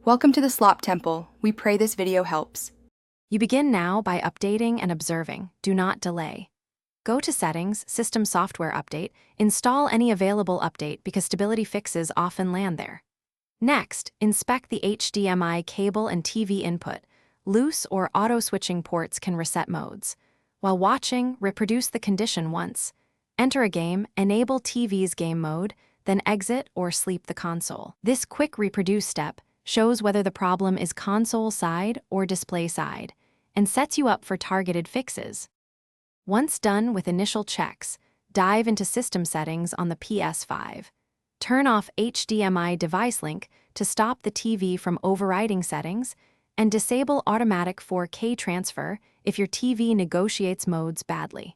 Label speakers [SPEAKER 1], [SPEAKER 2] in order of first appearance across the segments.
[SPEAKER 1] Welcome to the Slop Temple. We pray this video helps.
[SPEAKER 2] You begin now by updating and observing. Do not delay. Go to Settings, System Software Update, install any available update because stability fixes often land there. Next, inspect the HDMI cable and TV input. Loose or auto-switching ports can reset modes. While watching, reproduce the condition once. Enter a game, enable TV's game mode, then exit or sleep the console. This quick reproduce step shows whether the problem is console side or display side, and sets you up for targeted fixes. Once done with initial checks, dive into system settings on the Ps5. Turn off HDMI device link to stop the TV from overriding settings, and disable automatic 4K transfer if your TV negotiates modes badly.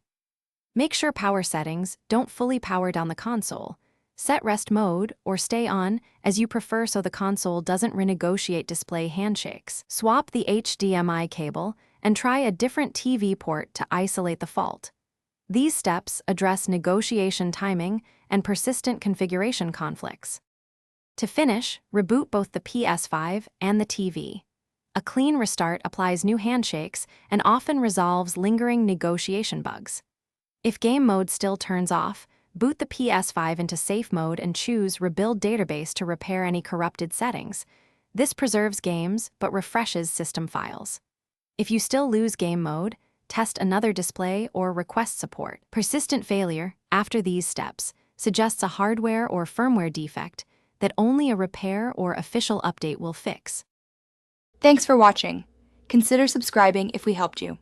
[SPEAKER 2] Make sure power settings don't fully power down the console. Set rest mode or stay on as you prefer so the console doesn't renegotiate display handshakes. Swap the HDMI cable and try a different TV port to isolate the fault. These steps address negotiation timing and persistent configuration conflicts. To finish, reboot both the Ps5 and the TV. A clean restart applies new handshakes and often resolves lingering negotiation bugs. If game mode still turns off, boot the Ps5 into safe mode and choose Rebuild Database to repair any corrupted settings. This preserves games but refreshes system files. If you still lose game mode, test another display or request support. Persistent failure, after these steps, suggests a hardware or firmware defect that only a repair or official update will fix.
[SPEAKER 1] Thanks for watching. Consider subscribing if we helped you.